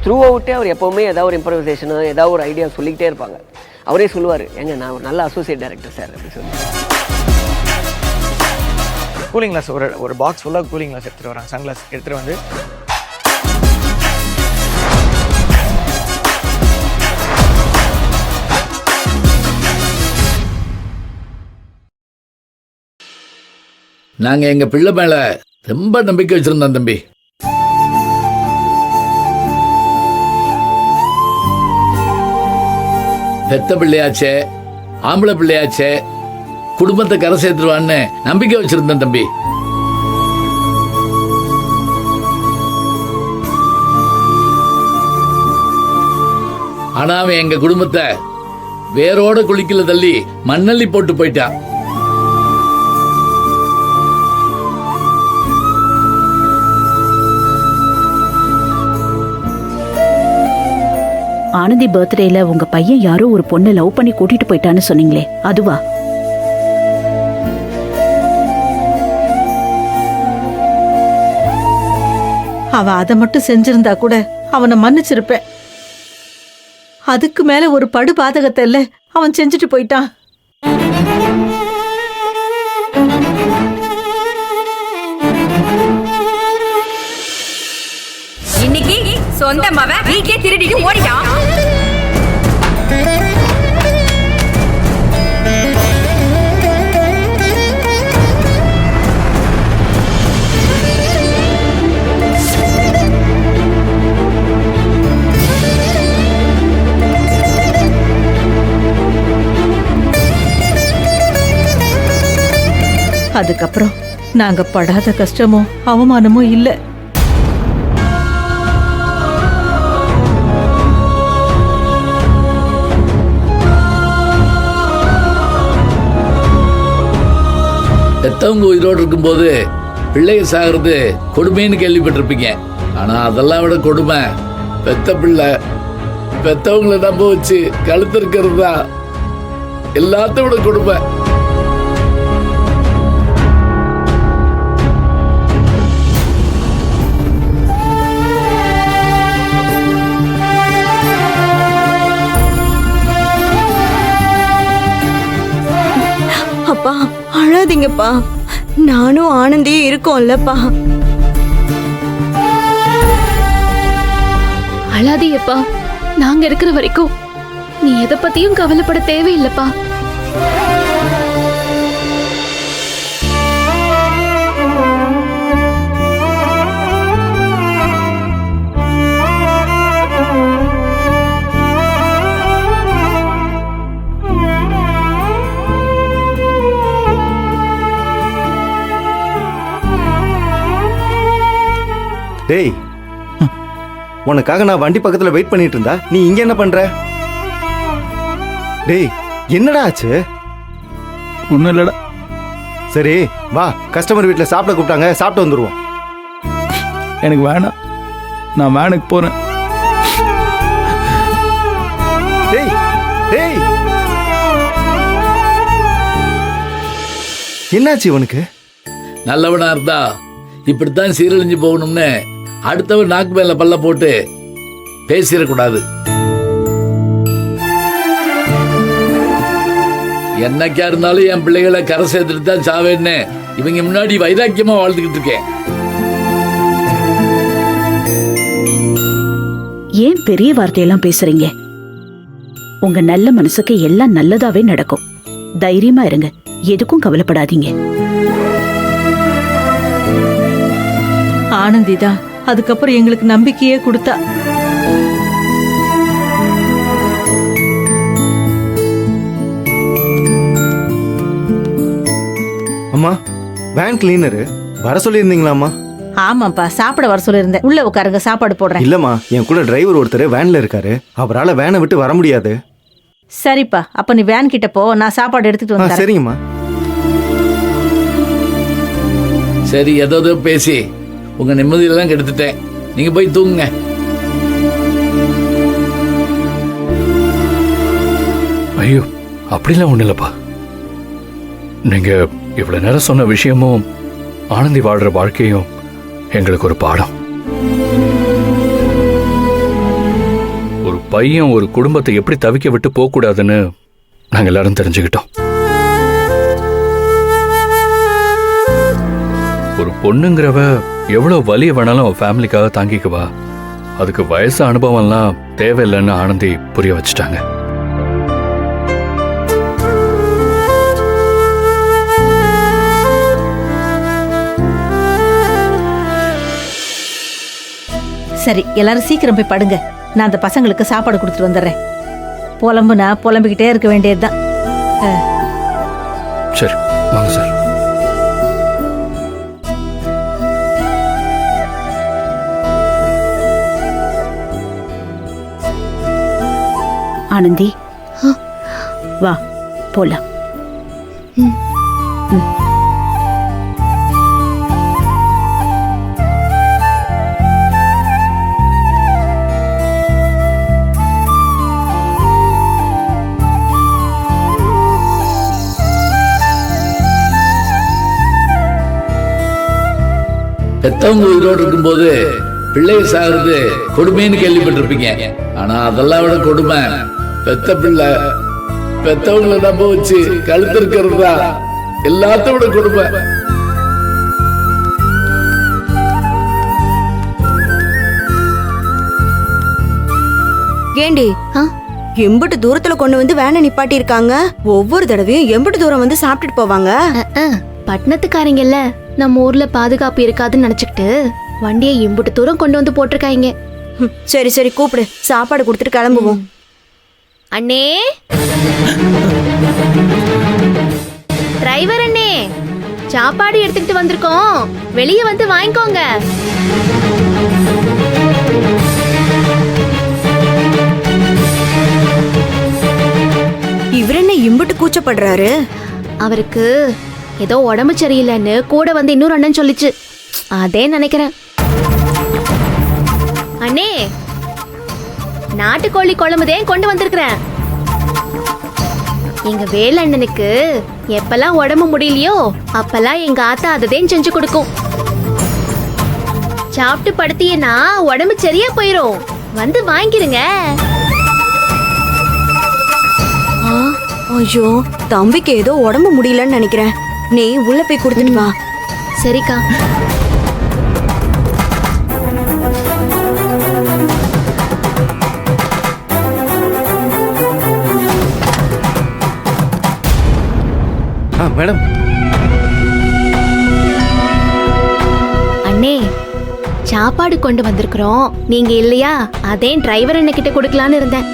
Through அவுட்டே அவர் எப்போவுமே ஏதாவது ஒரு இம்ப்ரவைசேஷனோ ஏதாவது ஒரு ஐடியா சொல்லிக்கிட்டே இருப்பாங்க. அவரே சொல்லுவார், எங்க நான் ஒரு நல்ல அசோசியேட் டைரக்டர் சார் அப்படின்னு சொல்லி. கூலிங் கிளாஸ் ஒரு பாக்ஸ் ஃபுல்லாக கூலிங் கிளாஸ் எடுத்துகிட்டு வராங்க. சன்கிளாஸ் எடுத்துகிட்டு வந்து நாங்கள் எங்கள் பிள்ளை மேலே ரொம்ப நம்பிக்கை வச்சுருந்தோம் தம்பி. பெத்த பிள்ளையாச்சே, ஆம்பளை பிள்ளையாச்சே, குடும்பத்தை கரை சேர்த்துருவான்னு நம்பிக்கை வச்சிருந்தேன் தம்பி. ஆனா அவன் எங்க குடும்பத்தை வேரோட குளிக்கல தள்ளி மண்ணள்ளி போட்டு போயிட்டான். ஆனந்தி பர்த்டேல உங்க பையன் யாரோ ஒரு பொண்ணை லவ் பண்ணி கூட்டிட்டு போயிட்டான்னு சொன்னீங்களே, அதுவா? அவ அதை மட்டும் செஞ்சிருந்தா கூட அவனை மன்னிச்சிருப்பேன். அதுக்கு மேல ஒரு படு பாதகத்தை இல்ல அவன் செஞ்சுட்டு போயிட்டான். இன்னைக்கு சொந்தமாவ வீட்லயே திருடிட்டு ஓடிட்டான். அதுக்கப்புறம் நாங்க படாத கஷ்டமோ அவமானமோ இல்ல. பெத்தவங்க உயிரோடு இருக்கும்போது பிள்ளைய சாகிறது கொடுமைன்னு கேள்விப்பட்டிருப்பீங்க. ஆனா அதெல்லாம் விட கொடுமை பெத்த பிள்ளை பெத்தவங்களை நம்ப வச்சு கழுத்து இருக்கிறது தான் எல்லாத்த விட கொடுமை. அப்பா அழாதீங்கப்பா, நானும் ஆனந்தியே இருக்கோம்லப்பா. அழாதீங்கப்பா, நாங்க இருக்கிற வரைக்கும் நீ எதை பத்தியும் கவலைப்பட தேவையில்லைப்பா. டேய், உனக்காக நான் வண்டி பக்கத்துல வெயிட் பண்ணிட்டு இருந்தா நீ இங்க என்ன பண்ற? டேய், என்னடா ஆச்சு? ஒன்றும் இல்லடா. சரி வா, கஸ்டமர் வீட்டில் சாப்பிட கூப்பிட்டாங்க, சாப்பிட்டு வந்துடுவோம். எனக்கு வேணாம், நான் வேனுக்கு போறேன். டேய் டேய், என்னாச்சு இவனுக்கு? நல்லவனா இருந்தா இப்படித்தான் சீரழிஞ்சு போகணும்னு அடுத்தவன் நாக்கு மேல பல்ல போட்டு பேசிடக்கூடாது. என்னைக்கா இருந்தாலும் என் பிள்ளைகளை கரை சேர்த்துட்டு தான் சாவேன்னு இவங்க முன்னாடி வைராக்கியமா வாழ்ந்துகிட்டு இருக்கேன். ஏன் பெரிய வார்த்தையெல்லாம் பேசுறீங்க? உங்க நல்ல மனசுக்கு எல்லாம் நல்லதாவே நடக்கும். தைரியமா இருங்க, எதுக்கும் கவலைப்படாதீங்க. ஆனந்திதான் அதுக்கப்புறம் எங்களுக்கு நம்பிக்கையே கொடுத்தா. அம்மா, வேன் கிளீனரு வர சொல்லியிருந்தீங்களாம்மா? ஆமாப்பா, சாப்பிட வர சொல்லியிருந்தேன். உள்ள உட்காருங்க, சாப்பாடு போடுறேன். இல்லம்மா, என் கூட டிரைவர் ஒருத்தர் வேன்ல இருக்காரு, அவரால் வேனை விட்டு வர முடியாது. சரிப்பா, அப்ப நீ வேன் கிட்ட போ, நான் சாப்பாடு எடுத்துட்டு வந்து. சரிங்கம்மா. சரி, ஏதோ பேசி உங்க நிம்மதியெல்லாம் கெடுத்துட்டேன். நீங்க போய் தூங்குங்க. ஐயோ, அப்படிலாம் ஒன்றும் இல்லைப்பா. நீங்க இவ்வளவு நேரம் சொன்ன விஷயமும் ஆனந்தி வாழ்ற வாழ்க்கையும் எங்களுக்கு ஒரு பாடம். பையன் ஒரு குடும்பத்தை எப்படி தவிக்க விட்டு போக கூடாதுன்னு நாங்க எல்லாரும் தெரிஞ்சுக்கிட்டோம். ஒரு பொண்ணுங்கிறவ எவ்வளவு வலிய வேணாலும் அவ ஃபேமிலிக்காக தாங்கிக்குவா. அதுக்கு வயசு அனுபவம்லாம் தேவையில்லைன்னு ஆனந்தி புரிய வச்சுட்டாங்க. சரி, எல்லாரும் சீக்கிரம் போய் படுங்க. நான் அந்த பசங்களுக்கு சாப்பாடு கொடுத்துட்டு வந்துடுறேன். புலம்புனா புலம்பிக்கிட்டே இருக்க வேண்டியதுதான். சரி வாங்க சார். ஆனந்தி, வா போலாம். பெத்தவங்க உயிரோடு இருக்கும்போது பிள்ளைய சாகிறது கொடுமைன்னு கேள்விப்பட்டிருப்பீங்க. ஆனா அதெல்லாம் விட கொடுமை பெத்த பிள்ளை பெத்தவங்களை நம்ப வச்சு கழுத்து இருக்கிறது தான் எல்லாத்த விட கொடுமை. ஏண்டி எம்பிட்டு தூரத்துல கொண்டு வந்து வேனை நிப்பாட்டி இருக்காங்க. ஒவ்வொரு தடவையும் எம்பிட்டு தூரம் வந்து சாப்பிட்டுட்டு போவாங்க. பட்டணத்துக்காரங்கல்ல, நம்ம ஊர்ல பாதுகாப்பு இருக்காதுன்னு நினைச்சுக்கிட்டு வண்டியை இம்புட்டு தூரம் கொண்டு வந்து போட்டிருக்காங்க. சரி சரி, கூப்பிடு, சாப்பாடு கொடுத்துட்டு கிளம்புவோம். அண்ணே, டிரைவர் அண்ணே, சாப்பாடு எடுத்துக்கிட்டு வந்திருக்கோம், வெளியே வந்து வாங்கிக்கோங்க. இவர் என்ன இம்புட்டு கூச்சப்படுறாரு? அவருக்கு ஏதோ உடம்பு சரியில்லைன்னு கூட வந்து இன்னொரு அண்ணன் சொல்லிச்சு, அதே நினைக்கிறேன். அண்ணே, நாட்டுக்கோழி குழம்புதே கொண்டு வந்திருக்கிறேன். எங்க வேலண்ணனுக்கு எப்பெல்லாம் உடம்பு முடியலையோ அப்பெல்லாம் எங்க ஆத்தா அததேன் செஞ்சு கொடுக்கும். சாப்பிட்டு படுத்தியனா உடம்பு சரியா போயிரும், வந்து வாங்கிருங்க. ஐயோ, தம்பிக்கு ஏதோ உடம்பு முடியலன்னு நினைக்கிறேன். நீ உள்ள போய் கொடுத்துட்டு வா. சரிக்கா. மேடம். அண்ணே, சாப்பாடு கொண்டு வந்திருக்கிறோம், நீங்க இல்லையா, அதே டிரைவர் அண்ணன் கிட்ட கொடுக்கலான்னு இருந்தேன்.